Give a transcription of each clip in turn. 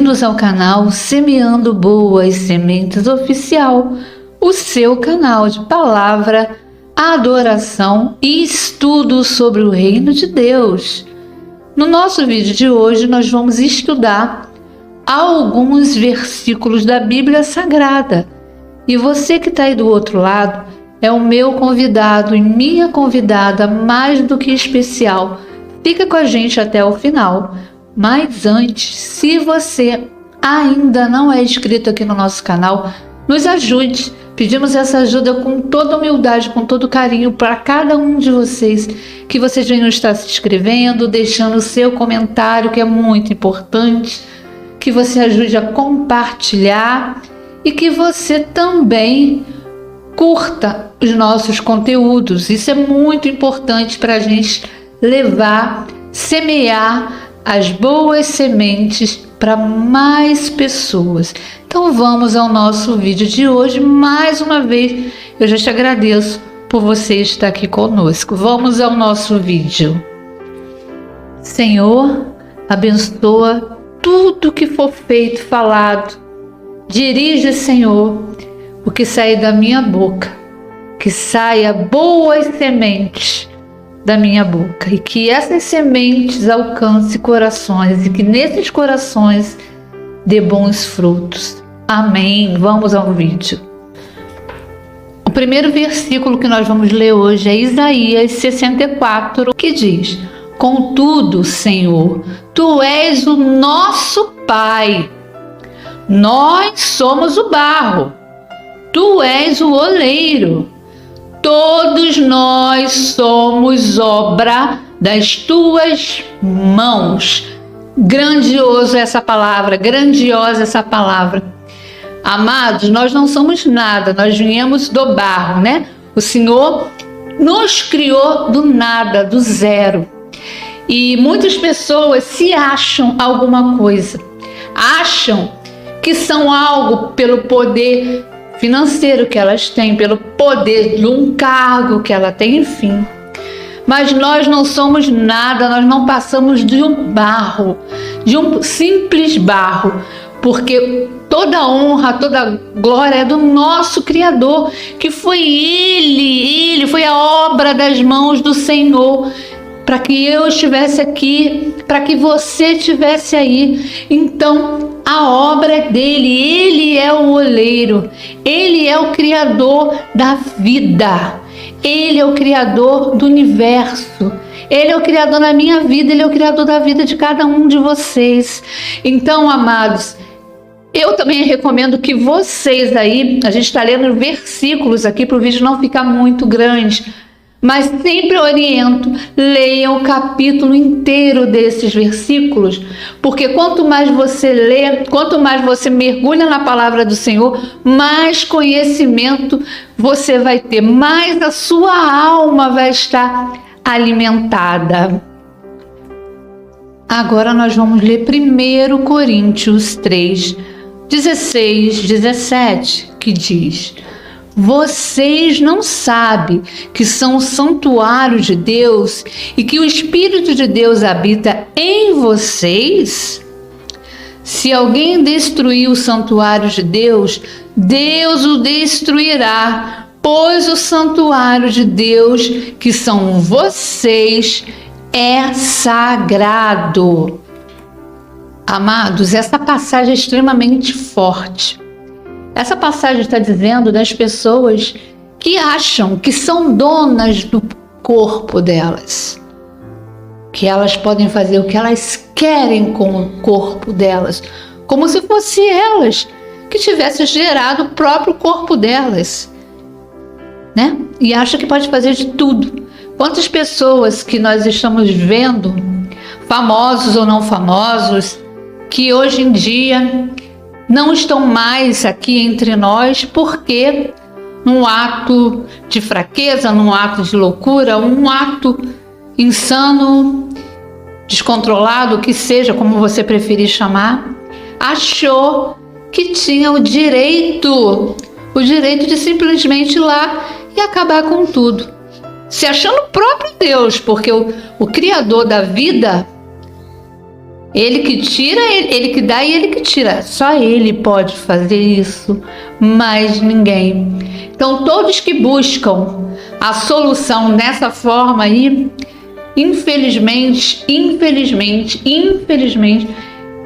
Bem-vindos ao canal Semeando Boas Sementes Oficial, o seu canal de palavra, adoração e estudo sobre o Reino de Deus. No nosso vídeo de hoje nós vamos estudar alguns versículos da Bíblia Sagrada. E você que está aí do outro lado é o meu convidado e minha convidada mais do que especial. Fica com a gente até o final. Mas antes, se você ainda não é inscrito aqui no nosso canal, nos ajude. Pedimos essa ajuda com toda humildade, com todo carinho para cada um de vocês, que vocês venham estar se inscrevendo, deixando o seu comentário, que é muito importante, que você ajude a compartilhar e que você também curta os nossos conteúdos. Isso é muito importante para a gente levar, semear as boas sementes para mais pessoas. Então vamos ao nosso vídeo de hoje. Mais uma vez, eu já te agradeço por você estar aqui conosco. Vamos ao nosso vídeo. Senhor, abençoa tudo que for feito, falado. Dirige, Senhor, o que sair da minha boca, que saia boas sementes da minha boca e que essas sementes alcancem corações e que nesses corações dê bons frutos. Amém. Vamos ao vídeo. O primeiro versículo que nós vamos ler hoje é Isaías 64, que diz: Contudo, Senhor, Tu és o nosso Pai, nós somos o barro, Tu és o oleiro. Todos nós somos obra das tuas mãos. Grandioso essa palavra, grandiosa essa palavra. Amados, nós não somos nada, nós viemos do barro, né? O Senhor nos criou do nada, do zero. E muitas pessoas se acham alguma coisa, acham que são algo pelo poder financeiro que elas têm, pelo poder de um cargo que ela tem, enfim. Mas nós não somos nada, nós não passamos de um barro, de um simples barro, porque toda honra, toda glória é do nosso Criador, que foi Ele foi a obra das mãos do Senhor, para que eu estivesse aqui, para que você estivesse aí. Então, a obra é dele, ele é o oleiro, ele é o criador da vida, ele é o criador do universo, ele é o criador da minha vida, ele é o criador da vida de cada um de vocês. Então, amados, eu também recomendo que vocês aí, a gente está lendo versículos aqui para o vídeo não ficar muito grande, mas sempre oriento, leiam o capítulo inteiro desses versículos, porque quanto mais você lê, quanto mais você mergulha na palavra do Senhor, mais conhecimento você vai ter, mais a sua alma vai estar alimentada. Agora nós vamos ler 1 Coríntios 3, 16, 17, que diz: Vocês não sabem que são o santuário de Deus e que o Espírito de Deus habita em vocês? Se alguém destruir o santuário de Deus, Deus o destruirá, pois o santuário de Deus, que são vocês, é sagrado. Amados, essa passagem é extremamente forte. Essa passagem está dizendo das pessoas que acham que são donas do corpo delas, que elas podem fazer o que elas querem com o corpo delas, como se fosse elas que tivessem gerado o próprio corpo delas, né? E acha que pode fazer de tudo. Quantas pessoas que nós estamos vendo, famosos ou não famosos, que hoje em dia não estão mais aqui entre nós porque num ato de fraqueza, num ato de loucura, um ato insano, descontrolado, que seja, como você preferir chamar, achou que tinha o direito de simplesmente ir lá e acabar com tudo, se achando o próprio Deus, porque o Criador da vida Ele que tira, ele que dá e ele que tira. Só ele pode fazer isso, mais ninguém. Então, todos que buscam a solução dessa forma aí, infelizmente,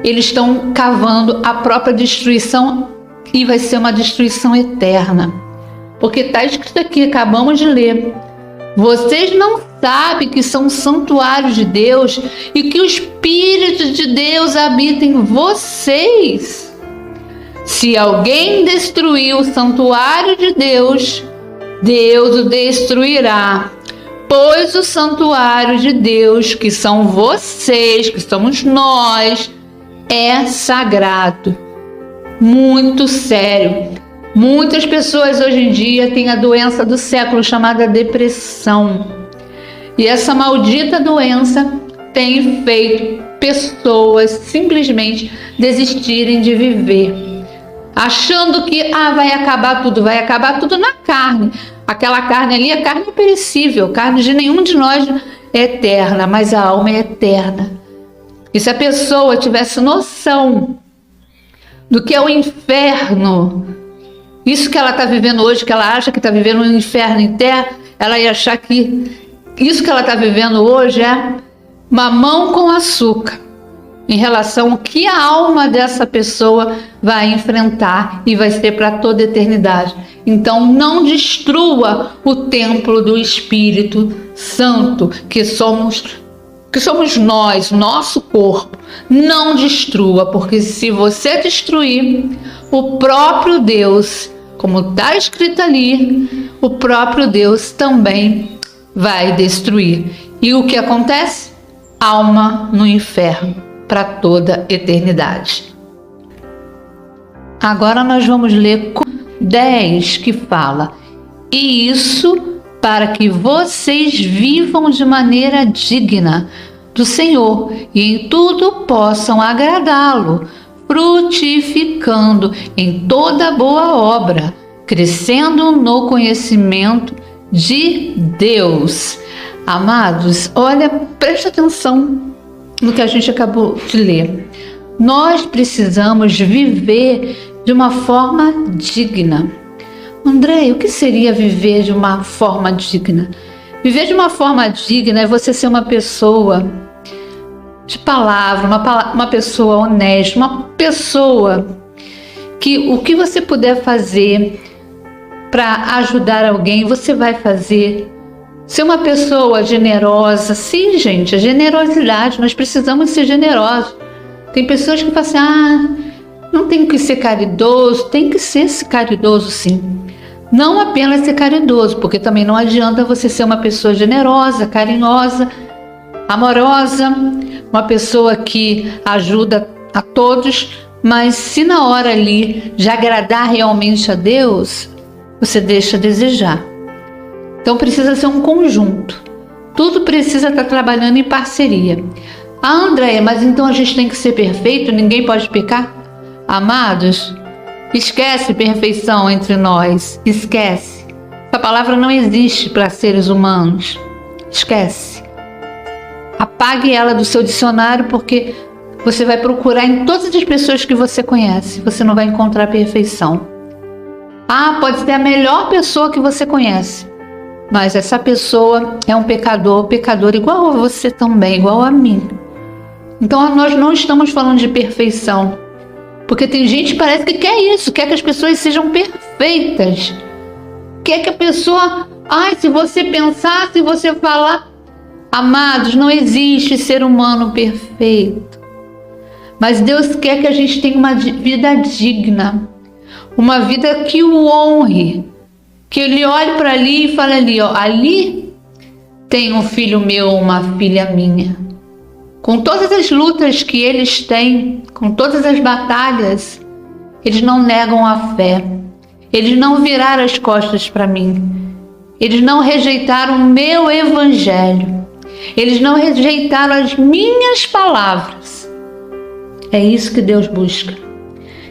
eles estão cavando a própria destruição e vai ser uma destruição eterna. Porque está escrito aqui, acabamos de ler. Vocês não sabem que são santuários de Deus e que o Espírito de Deus habita em vocês. Se alguém destruir o santuário de Deus, Deus o destruirá. Pois o santuário de Deus, que são vocês, que somos nós, é sagrado. Muito sério. Muitas pessoas hoje em dia têm a doença do século chamada depressão. E essa maldita doença tem feito pessoas simplesmente desistirem de viver, achando que vai acabar tudo na carne. Aquela carne ali é carne perecível, carne de nenhum de nós é eterna, mas a alma é eterna. E se a pessoa tivesse noção do que é o inferno, isso que ela está vivendo hoje, que ela acha que está vivendo um inferno em terra, ela ia achar que isso que ela está vivendo hoje é mamão com açúcar, em relação ao que a alma dessa pessoa vai enfrentar e vai ser para toda a eternidade. Então não destrua o templo do Espírito Santo, que somos nós, nosso corpo. Não destrua, porque se você destruir, o próprio Deus, como está escrito ali, o próprio Deus também vai destruir. E o que acontece? Alma no inferno para toda a eternidade. Agora nós vamos ler 10, que fala: e isso para que vocês vivam de maneira digna do Senhor e em tudo possam agradá-lo, frutificando em toda boa obra, crescendo no conhecimento de Deus. Amados, olha, presta atenção no que a gente acabou de ler. Nós precisamos viver de uma forma digna. André, o que seria viver de uma forma digna? Viver de uma forma digna é você ser uma pessoa de palavra, uma pessoa honesta, uma pessoa que o que você puder fazer para ajudar alguém, você vai fazer. Ser uma pessoa generosa. Sim, gente, a generosidade, nós precisamos ser generosos. Tem pessoas que falam assim, não tem que ser caridoso. Tem que ser caridoso, sim. Não apenas ser caridoso, porque também não adianta você ser uma pessoa generosa, carinhosa, amorosa, uma pessoa que ajuda a todos, mas se na hora ali de agradar realmente a Deus, você deixa a desejar. Então precisa ser um conjunto. Tudo precisa estar trabalhando em parceria. Andréia, mas então a gente tem que ser perfeito? Ninguém pode pecar? Amados, esquece perfeição entre nós. Esquece. Essa palavra não existe para seres humanos. Esquece. Apague ela do seu dicionário, porque você vai procurar em todas as pessoas que você conhece. Você não vai encontrar perfeição. Pode ser a melhor pessoa que você conhece, mas essa pessoa é um pecador igual a você também, igual a mim. Então nós não estamos falando de perfeição, porque tem gente que parece que quer isso, quer que as pessoas sejam perfeitas, quer que a pessoa, se você pensar, se você falar. Amados, não existe ser humano perfeito, mas Deus quer que a gente tenha uma vida digna, uma vida que o honre, que ele olhe para ali e fale ali, ali tem um filho meu, uma filha minha. Com todas as lutas que eles têm, com todas as batalhas, eles não negam a fé. Eles não viraram as costas para mim. Eles não rejeitaram o meu evangelho. Eles não rejeitaram as minhas palavras. É isso que Deus busca.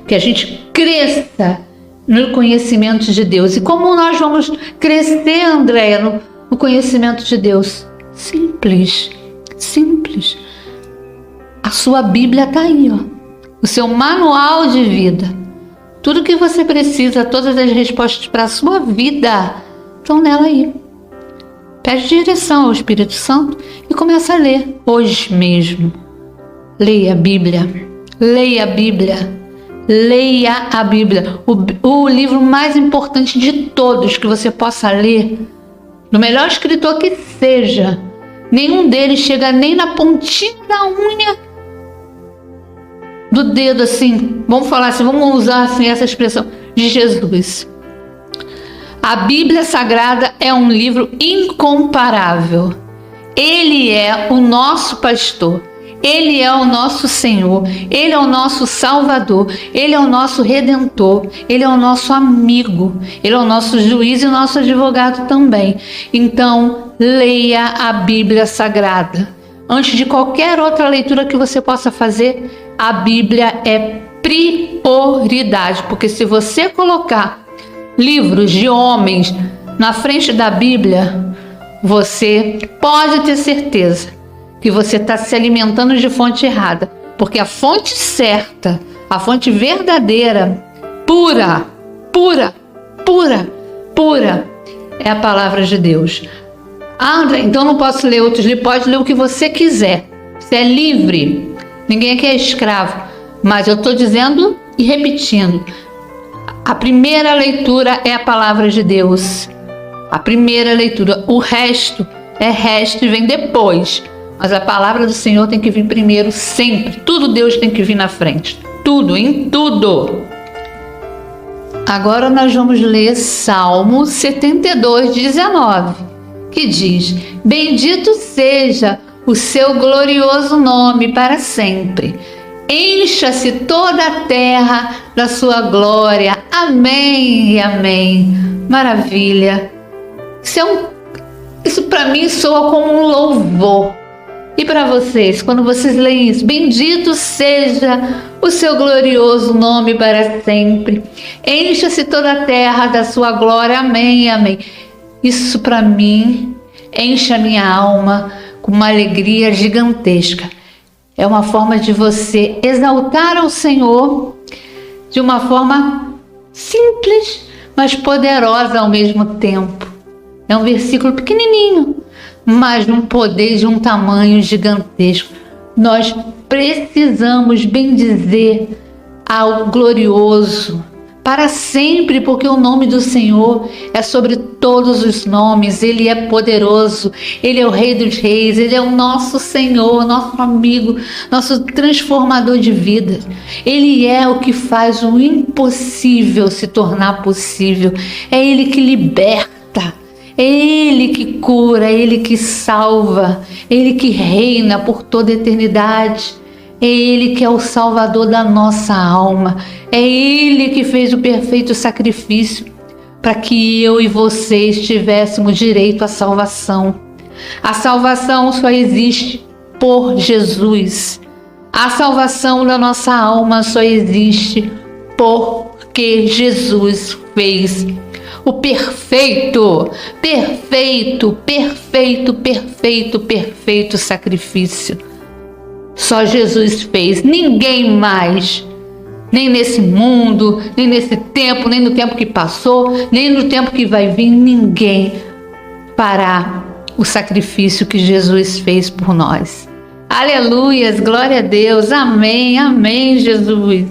Que a gente cresça no conhecimento de Deus. E como nós vamos crescer, Andréia, no conhecimento de Deus? Simples. A sua Bíblia está aí, ó. O seu manual de vida. Tudo que você precisa, todas as respostas para a sua vida estão nela aí. Pede direção ao Espírito Santo e começa a ler hoje mesmo. Leia a Bíblia. Leia a Bíblia. Leia a Bíblia. O livro mais importante de todos que você possa ler, do melhor escritor que seja, nenhum deles chega nem na pontinha da unha do dedo, assim, vamos falar assim, vamos usar assim essa expressão, de Jesus. A Bíblia Sagrada é um livro incomparável. Ele é o nosso pastor, Ele é o nosso Senhor, Ele é o nosso Salvador, Ele é o nosso Redentor, Ele é o nosso amigo, Ele é o nosso juiz e o nosso advogado também. Então, leia a Bíblia Sagrada. Antes de qualquer outra leitura que você possa fazer, a Bíblia é prioridade, porque se você colocar livros de homens na frente da Bíblia, você pode ter certeza que você está se alimentando de fonte errada, porque a fonte certa, a fonte verdadeira, pura, é a palavra de Deus. Ah, André, então não posso ler outros livros. Pode ler o que você quiser. Você é livre. Ninguém aqui é escravo. Mas eu estou dizendo e repetindo. A primeira leitura é a palavra de Deus. A primeira leitura. O resto e vem depois. Mas a palavra do Senhor tem que vir primeiro sempre. Tudo Deus tem que vir na frente. Tudo, em tudo. Agora nós vamos ler Salmo 72, 19. Que diz: bendito seja o seu glorioso nome para sempre. Encha-se toda a terra da sua glória. Amém e amém. Maravilha. Isso para mim soa como um louvor. E para vocês, quando vocês leem isso, bendito seja o seu glorioso nome para sempre. Encha-se toda a terra da sua glória. Amém e amém. Isso para mim enche a minha alma com uma alegria gigantesca. É uma forma de você exaltar ao Senhor de uma forma simples, mas poderosa ao mesmo tempo. É um versículo pequenininho, mas de um poder de um tamanho gigantesco. Nós precisamos bendizer ao glorioso para sempre, porque o nome do Senhor é sobre todos os nomes. Ele é poderoso, Ele é o Rei dos Reis, Ele é o nosso Senhor, nosso amigo, nosso transformador de vidas. Ele é o que faz o impossível se tornar possível. É Ele que liberta, é Ele que cura, é Ele que salva, é Ele que reina por toda a eternidade. É Ele que é o Salvador da nossa alma. É Ele que fez o perfeito sacrifício para que eu e vocês tivéssemos direito à salvação. A salvação só existe por Jesus. A salvação da nossa alma só existe porque Jesus fez o perfeito sacrifício. Só Jesus fez, ninguém mais, nem nesse mundo, nem nesse tempo, nem no tempo que passou, nem no tempo que vai vir, ninguém fará o sacrifício que Jesus fez por nós. Aleluias, glória a Deus, amém, amém, Jesus.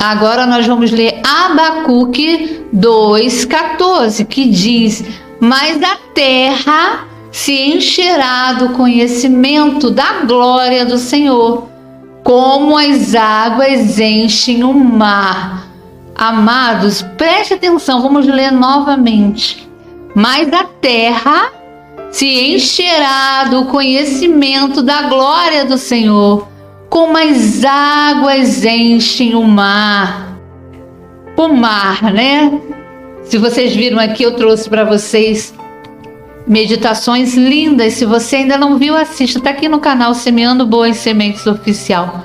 Agora nós vamos ler Abacuque 2,14, que diz: mas a terra se encherá do conhecimento da glória do Senhor, como as águas enchem o mar. Amados, preste atenção, vamos ler novamente. Mas a terra se encherá do conhecimento da glória do Senhor, como as águas enchem o mar. O mar, né? Se vocês viram aqui, eu trouxe para vocês meditações lindas. Se você ainda não viu, assista. Está aqui no canal Semeando Boas Sementes Oficial.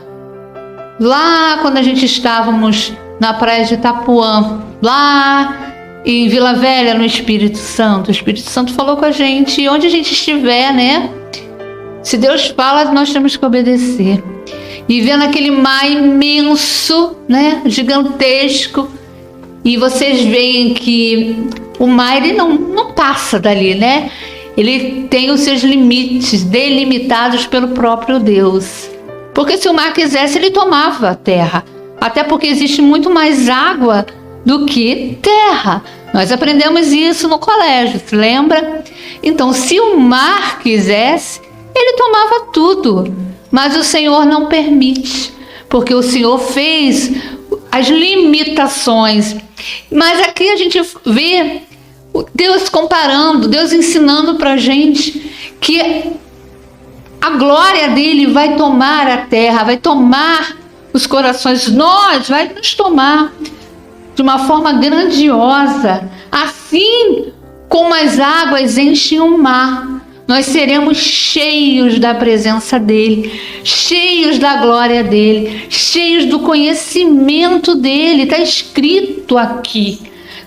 Lá quando a gente estávamos na praia de Itapuã, lá em Vila Velha, no Espírito Santo, o Espírito Santo falou com a gente, onde a gente estiver, né? Se Deus fala, nós temos que obedecer. E vendo aquele mar imenso, né, gigantesco, e vocês veem que o mar ele não passa dali, né? Ele tem os seus limites delimitados pelo próprio Deus. Porque se o mar quisesse, ele tomava a terra. Até porque existe muito mais água do que terra. Nós aprendemos isso no colégio, se lembra? Então, se o mar quisesse, ele tomava tudo. Mas o Senhor não permite, porque o Senhor fez as limitações. Mas aqui a gente vê Deus comparando, Deus ensinando para a gente que a glória dele vai tomar a terra, vai tomar os corações, vai nos tomar de uma forma grandiosa. Assim como as águas enchem o mar, nós seremos cheios da presença dele, cheios da glória dele, cheios do conhecimento dele. Está escrito aqui,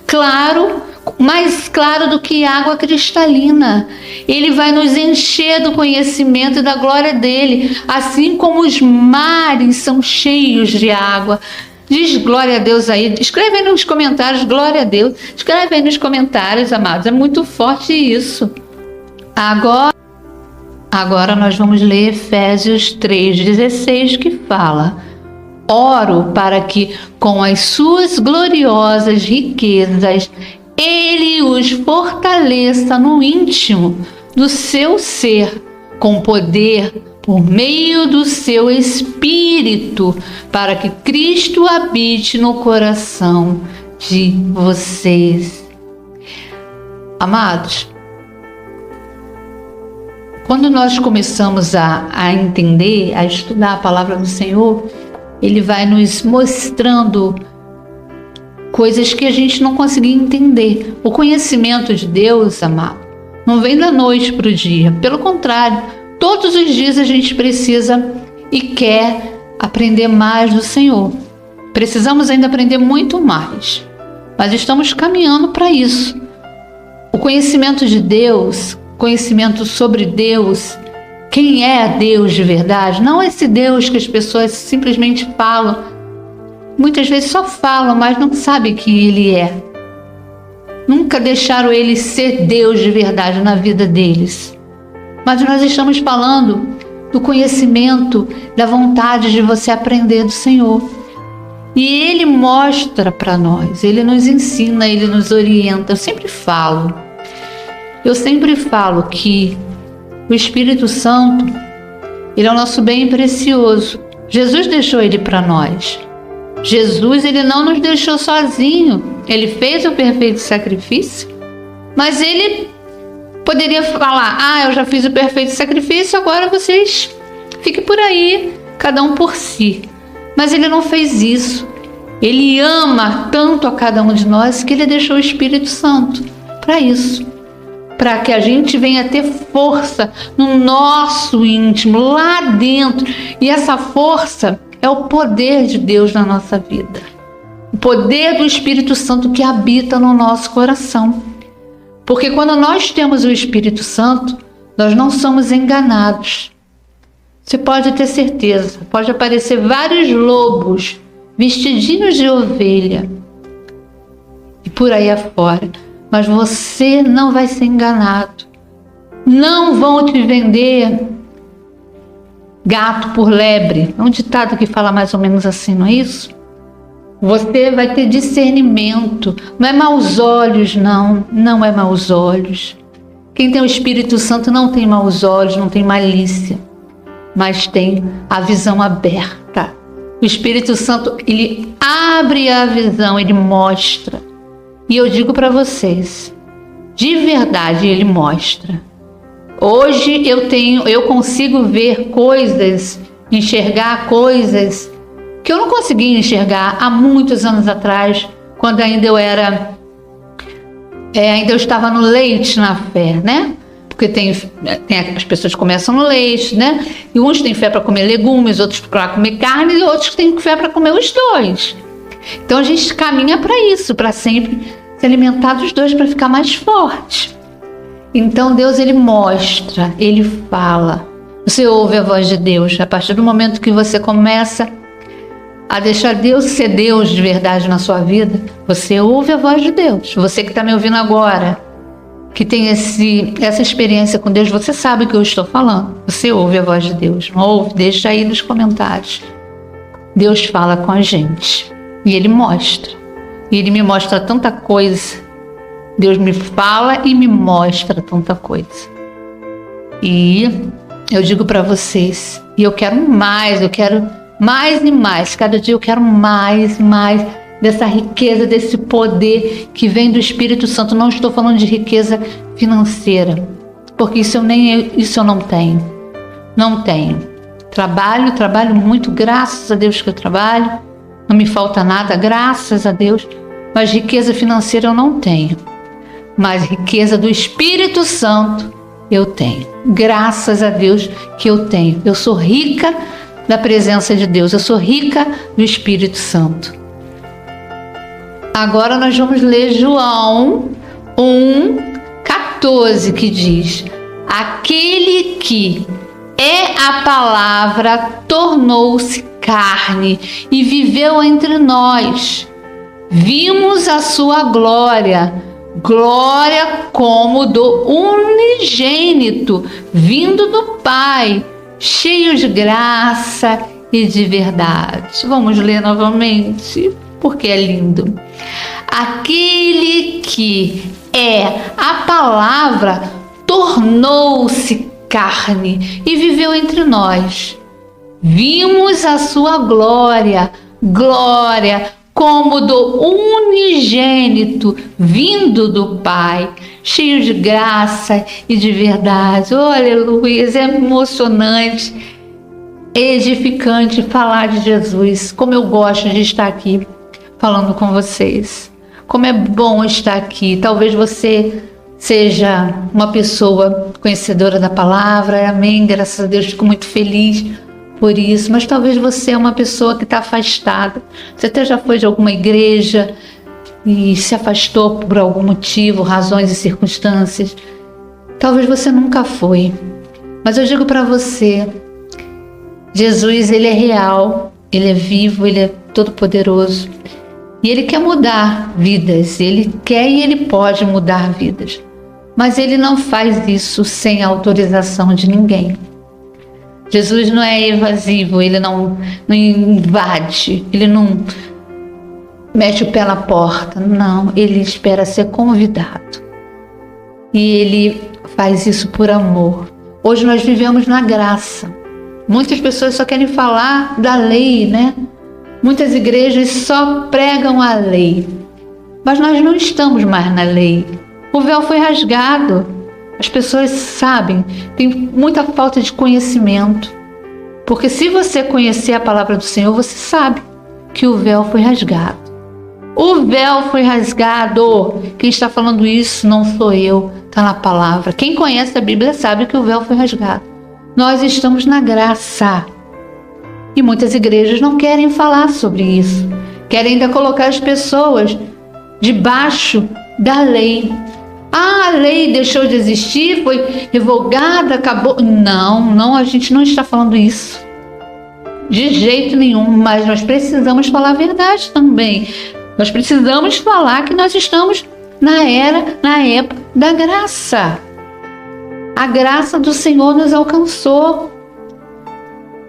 claro, mais claro do que água cristalina. Ele vai nos encher do conhecimento e da glória dele, assim como os mares são cheios de água. Diz glória a Deus aí, escreve aí nos comentários, glória a Deus. Escreve aí nos comentários, amados, é muito forte isso. Agora nós vamos ler Efésios 3,16, que fala: oro para que com as suas gloriosas riquezas ele os fortaleça no íntimo do seu ser, com poder por meio do seu Espírito, para que Cristo habite no coração de vocês. Amados, quando nós começamos a entender, a estudar a palavra do Senhor, ele vai nos mostrando coisas que a gente não conseguia entender. O conhecimento de Deus, amado, não vem da noite para o dia. Pelo contrário, todos os dias a gente precisa e quer aprender mais do Senhor. Precisamos ainda aprender muito mais, mas estamos caminhando para isso. O conhecimento de Deus, conhecimento sobre Deus, quem é Deus de verdade, não esse Deus que as pessoas simplesmente falam, muitas vezes só falam, mas não sabem quem Ele é. Nunca deixaram Ele ser Deus de verdade na vida deles. Mas nós estamos falando do conhecimento, da vontade de você aprender do Senhor. E Ele mostra para nós, Ele nos ensina, Ele nos orienta. Eu sempre falo que o Espírito Santo, ele é o nosso bem precioso. Jesus deixou ele para nós. Jesus, ele não nos deixou sozinho. Ele fez o perfeito sacrifício, mas ele poderia falar: eu já fiz o perfeito sacrifício, agora vocês fiquem por aí, cada um por si. Mas ele não fez isso. Ele ama tanto a cada um de nós que ele deixou o Espírito Santo para isso, para que a gente venha ter força no nosso íntimo, lá dentro. E essa força é o poder de Deus na nossa vida. O poder do Espírito Santo que habita no nosso coração. Porque quando nós temos o Espírito Santo, nós não somos enganados. Você pode ter certeza, pode aparecer vários lobos vestidinhos de ovelha e por aí afora, mas você não vai ser enganado. Não vão te vender gato por lebre. É um ditado que fala mais ou menos assim, não é isso? Você vai ter discernimento. Não é maus olhos, não é maus olhos. Quem tem o Espírito Santo não tem maus olhos, não tem malícia, mas tem a visão aberta. O Espírito Santo, ele abre a visão, ele mostra. E eu digo para vocês, de verdade ele mostra. Hoje eu consigo ver coisas, enxergar coisas que eu não conseguia enxergar há muitos anos atrás, quando ainda eu estava no leite na fé, né? Porque as pessoas começam no leite, né? E uns têm fé para comer legumes, outros para comer carne, e outros têm fé para comer os dois. Então a gente caminha para isso, para sempre se alimentar dos dois, para ficar mais forte. Então Deus, ele mostra, ele fala. Você ouve a voz de Deus. A partir do momento que você começa a deixar Deus ser Deus de verdade na sua vida, você ouve a voz de Deus. Você que está me ouvindo agora, que tem essa experiência com Deus, você sabe o que eu estou falando. Você ouve a voz de Deus. Não ouve? Deixa aí nos comentários. Deus fala com a gente. E Ele mostra. E Ele me mostra tanta coisa. Deus me fala e me mostra tanta coisa. E eu digo para vocês, e eu quero mais e mais. Cada dia eu quero mais dessa riqueza, desse poder que vem do Espírito Santo. Não estou falando de riqueza financeira, porque isso eu não tenho. Não tenho. Trabalho muito, graças a Deus que eu trabalho. Não me falta nada, graças a Deus. Mas riqueza financeira eu não tenho. Mas riqueza do Espírito Santo eu tenho. Graças a Deus que eu tenho. Eu sou rica da presença de Deus. Eu sou rica do Espírito Santo. Agora nós vamos ler João 1:14, que diz: aquele que é a palavra tornou-se carne e viveu entre nós. Vimos a sua glória como do unigênito, vindo do Pai, cheio de graça e de verdade. Vamos ler novamente, porque é lindo. Aquele que é a palavra tornou-se carne e viveu entre nós. Vimos a sua glória como do unigênito, vindo do Pai, cheio de graça e de verdade. Oh, aleluia, é emocionante, edificante falar de Jesus. Como eu gosto de estar aqui falando com vocês. Como é bom estar aqui. Talvez você seja uma pessoa conhecedora da palavra, amém, graças a Deus, fico muito feliz por isso, mas talvez você é uma pessoa que está afastada. Você até já foi de alguma igreja e se afastou por algum motivo, razões e circunstâncias. Talvez você nunca foi, mas eu digo para você, Jesus, Ele é real, Ele é vivo, Ele é todo poderoso e Ele quer mudar vidas. Ele quer e Ele pode mudar vidas, mas Ele não faz isso sem a autorização de ninguém. Jesus não é evasivo, Ele não invade, Ele não mete o pé na porta, não, Ele espera ser convidado. E Ele faz isso por amor. Hoje nós vivemos na graça. Muitas pessoas só querem falar da lei, né? Muitas igrejas só pregam a lei. Mas nós não estamos mais na lei. O véu foi rasgado. As pessoas sabem, tem muita falta de conhecimento. Porque se você conhecer a palavra do Senhor, você sabe que o véu foi rasgado. O véu foi rasgado. Quem está falando isso não sou eu, está na palavra. Quem conhece a Bíblia sabe que o véu foi rasgado. Nós estamos na graça. E muitas igrejas não querem falar sobre isso. Querem ainda colocar as pessoas debaixo da lei. Ah, a lei deixou de existir, foi revogada, acabou. Não, a gente não está falando isso. De jeito nenhum, mas nós precisamos falar a verdade também. Nós precisamos falar que nós estamos na época da graça. A graça do Senhor nos alcançou.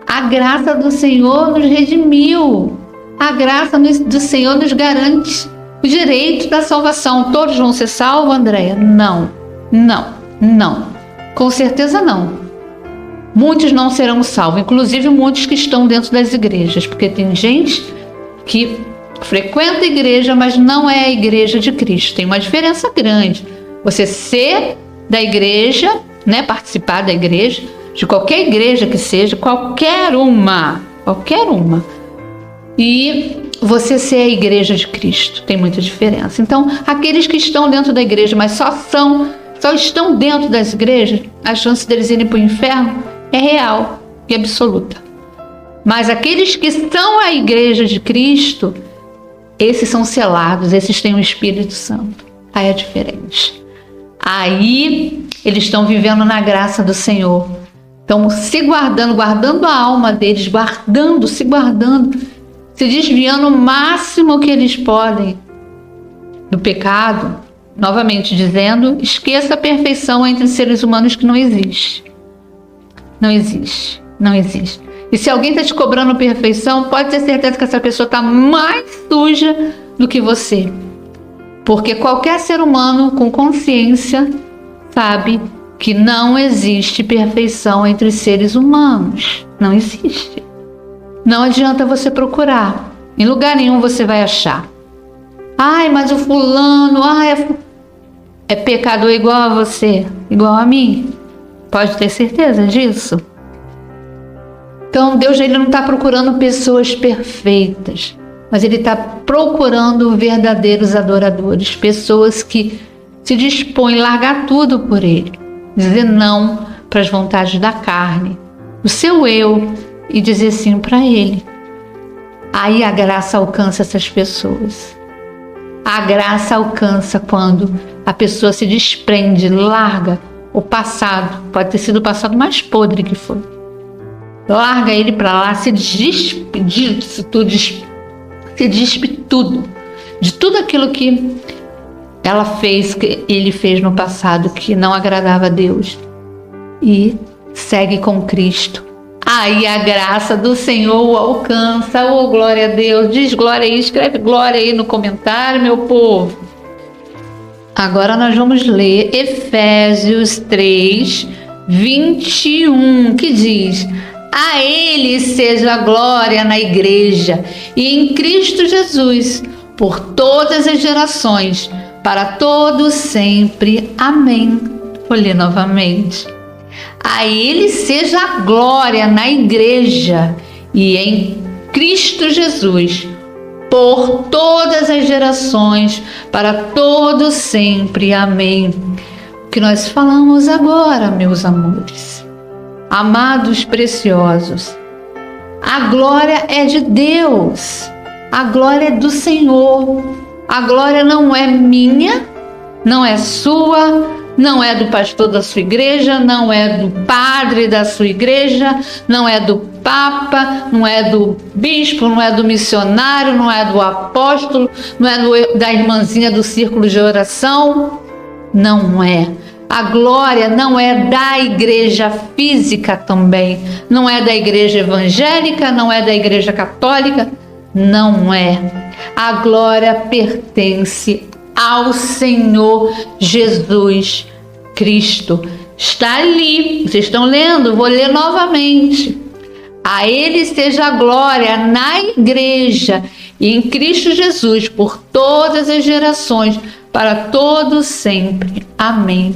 A graça do Senhor nos redimiu. A graça do Senhor nos garante o direito da salvação. Todos vão ser salvos, Andréia? Não. Com certeza não. Muitos não serão salvos, inclusive muitos que estão dentro das igrejas, porque tem gente que frequenta a igreja, mas não é a igreja de Cristo. Tem uma diferença grande. Você ser da igreja, né, participar da igreja, de qualquer igreja que seja, qualquer uma, e você ser a igreja de Cristo, tem muita diferença. Então, aqueles que estão dentro da igreja, mas só estão dentro das igrejas, a chance deles irem para o inferno é real e absoluta. Mas aqueles que são a igreja de Cristo, esses são selados, esses têm o Espírito Santo. Aí é diferente. Aí eles estão vivendo na graça do Senhor. Estão se guardando, guardando a alma deles, se guardando, se desviando o máximo que eles podem do pecado. Novamente dizendo, esqueça a perfeição entre seres humanos que não existe. Não existe, não existe. E se alguém está te cobrando perfeição, pode ter certeza que essa pessoa está mais suja do que você. Porque qualquer ser humano com consciência sabe que não existe perfeição entre os seres humanos. Não existe. Não adianta você procurar. Em lugar nenhum você vai achar. Ai, mas o fulano, é pecador igual a você, igual a mim. Pode ter certeza disso. Então Deus ele não está procurando pessoas perfeitas, mas Ele está procurando verdadeiros adoradores, pessoas que se dispõem a largar tudo por Ele, dizer não para as vontades da carne, o seu eu, e dizer sim para Ele. Aí a graça alcança essas pessoas. A graça alcança quando a pessoa se desprende, larga o passado, pode ter sido o passado mais podre que foi. Larga ele para lá, se despe tudo, de tudo aquilo que ela fez, que ele fez no passado, que não agradava a Deus, e segue com Cristo. Aí a graça do Senhor o alcança. Oh, glória a Deus. Diz glória aí, escreve glória aí no comentário, meu povo. Agora nós vamos ler Efésios 3, 21, que diz: a Ele seja a glória na igreja e em Cristo Jesus, por todas as gerações, para todos sempre. Amém. Vou ler novamente. A Ele seja a glória na igreja e em Cristo Jesus, por todas as gerações, para todos sempre. Amém. O que nós falamos agora, meus amores, amados preciosos, a glória é de Deus, a glória é do Senhor. A glória não é minha, não é sua, não é do pastor da sua igreja, não é do padre da sua igreja, não é do papa, não é do bispo, não é do missionário, não é do apóstolo, não é da irmãzinha do círculo de oração. Não é. A glória não é da igreja física também, não é da igreja evangélica, não é da igreja católica, não é. A glória pertence ao Senhor Jesus Cristo. Está ali, vocês estão lendo? Vou ler novamente. A Ele seja a glória na igreja e em Cristo Jesus por todas as gerações, para todos sempre. Amém.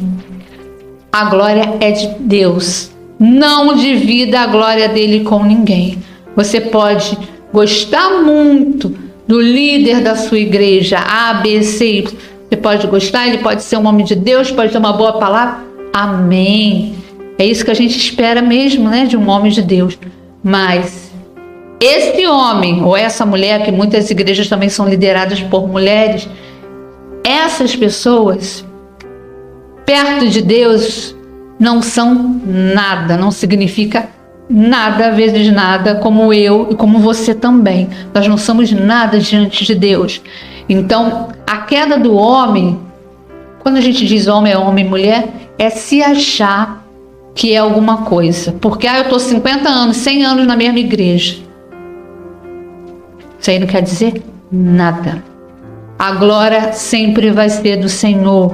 A glória é de Deus. Não divida a glória dele com ninguém. Você pode gostar muito do líder da sua igreja, A, B, C, Y. Você pode gostar, ele pode ser um homem de Deus, pode ter uma boa palavra. Amém. É isso que a gente espera mesmo, né, de um homem de Deus. Mas esse homem ou essa mulher, que muitas igrejas também são lideradas por mulheres, essas pessoas, perto de Deus, não são nada, não significa nada, vezes nada, como eu e como você também. Nós não somos nada diante de Deus. Então, a queda do homem, quando a gente diz homem é homem e mulher, é se achar que é alguma coisa. Porque eu estou 50 anos, 100 anos na mesma igreja. Isso aí não quer dizer nada. A glória sempre vai ser do Senhor.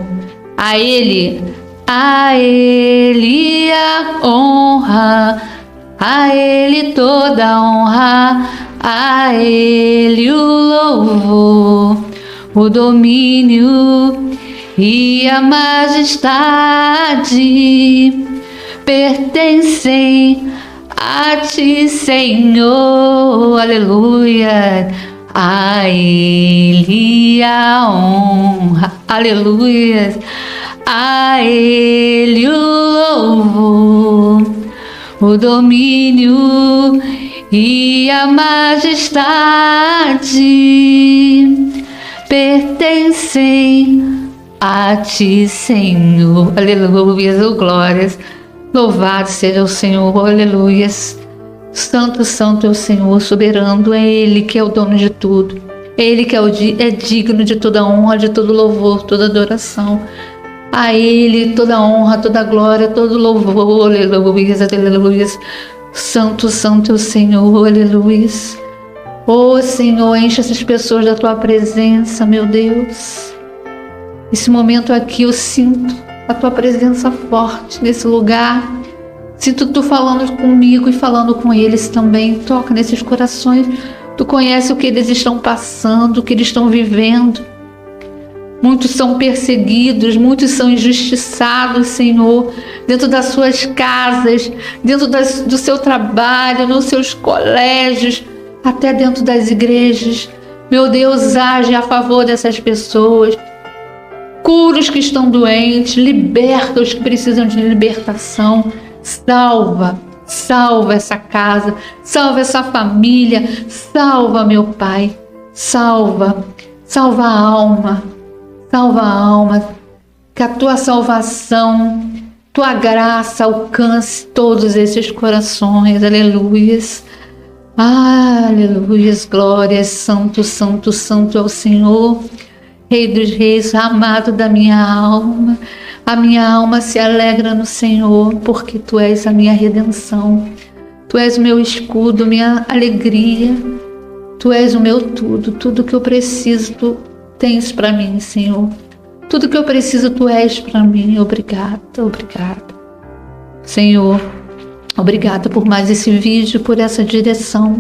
A Ele a honra, a Ele toda a honra, a Ele o louvor, o domínio e a majestade pertencem a Ti, Senhor. Aleluia. A Ele a honra, aleluia, a Ele o louvor, o domínio e a majestade pertencem a Ti, Senhor. Aleluia, glórias Louvado seja o Senhor, aleluias. Santo, santo é o Senhor, soberano, é Ele que é o dono de tudo. É Ele que é digno de toda honra, de todo louvor, toda adoração. A Ele toda honra, toda glória, todo louvor, aleluias, aleluias. Santo, santo é o Senhor, aleluias. Oh Senhor, enche essas pessoas da Tua presença, meu Deus. Esse momento aqui eu sinto a Tua presença forte nesse lugar. Sinto Tu falando comigo e falando com eles também. Toca nesses corações. Tu conhece o que eles estão passando, o que eles estão vivendo. Muitos são perseguidos, muitos são injustiçados, Senhor, dentro das suas casas, dentro do seu trabalho, nos seus colégios, até dentro das igrejas. Meu Deus, age a favor dessas pessoas. Cura os que estão doentes, liberta os que precisam de libertação. Salva essa casa, salva essa família, salva, meu Pai, salva a alma, que a Tua salvação, Tua graça alcance todos esses corações, aleluias, aleluias, glórias, santo, santo, santo é o Senhor, Rei dos reis, amado da minha alma. A minha alma se alegra no Senhor, porque Tu és a minha redenção. Tu és o meu escudo, minha alegria. Tu és o meu tudo. Tudo que eu preciso, Tu tens para mim, Senhor. Tudo que eu preciso, Tu és para mim. Obrigada, obrigada. Senhor, obrigada por mais esse vídeo, por essa direção.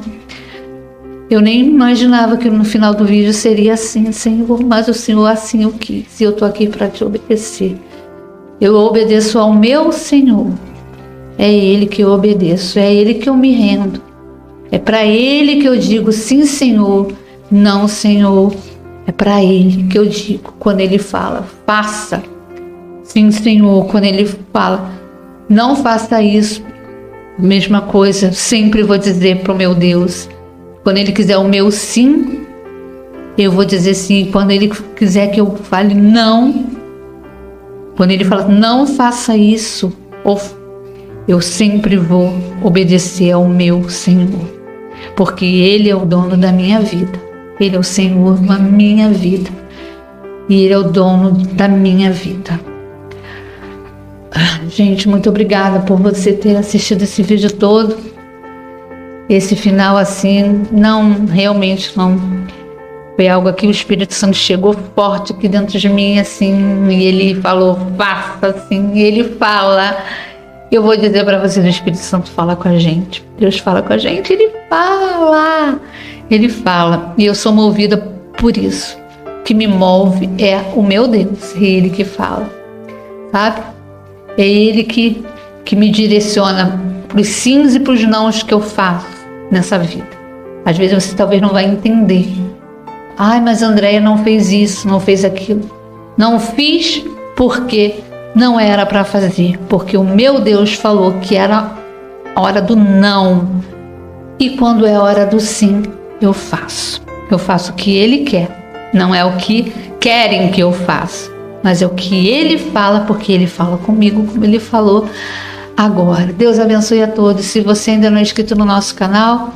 Eu nem imaginava que no final do vídeo seria assim, Senhor, mas o Senhor assim o quis. E eu estou aqui para Te obedecer. Eu obedeço ao meu Senhor. É Ele que eu obedeço, é Ele que eu me rendo. É para Ele que eu digo sim, Senhor, não, Senhor. É para Ele que eu digo quando Ele fala, faça. Sim, Senhor, quando Ele fala, não faça isso. Mesma coisa, sempre vou dizer para o meu Deus. Quando Ele quiser o meu sim, eu vou dizer sim. Quando Ele quiser que eu fale não, quando Ele fala, não faça isso, eu sempre vou obedecer ao meu Senhor. Porque Ele é o dono da minha vida. Ele é o Senhor da minha vida. E Ele é o dono da minha vida. Gente, muito obrigada por você ter assistido esse vídeo todo. Esse final assim, realmente não foi algo que o Espírito Santo chegou forte aqui dentro de mim, assim, e Ele falou, faça, assim, e Ele fala. Eu vou dizer para vocês, o Espírito Santo fala com a gente. Deus fala com a gente, Ele fala, e eu sou movida por isso. O que me move é o meu Deus, é Ele que fala, sabe? É Ele que me direciona para os sims e para os nãos que eu faço nessa vida. Às vezes você talvez não vai entender. Ai, mas a Andréia não fez isso, não fez aquilo. Não fiz porque não era para fazer, porque o meu Deus falou que era a hora do não. E quando é a hora do sim, eu faço. Eu faço o que Ele quer. Não é o que querem que eu faça, mas é o que Ele fala, porque Ele fala comigo, como Ele falou agora. Deus abençoe a todos. Se você ainda não é inscrito no nosso canal,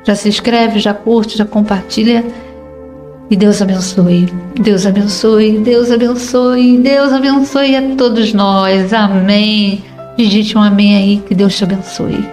já se inscreve, já curte, já compartilha. E Deus abençoe, Deus abençoe, Deus abençoe, Deus abençoe a todos nós. Amém. Digite um amém aí, que Deus te abençoe.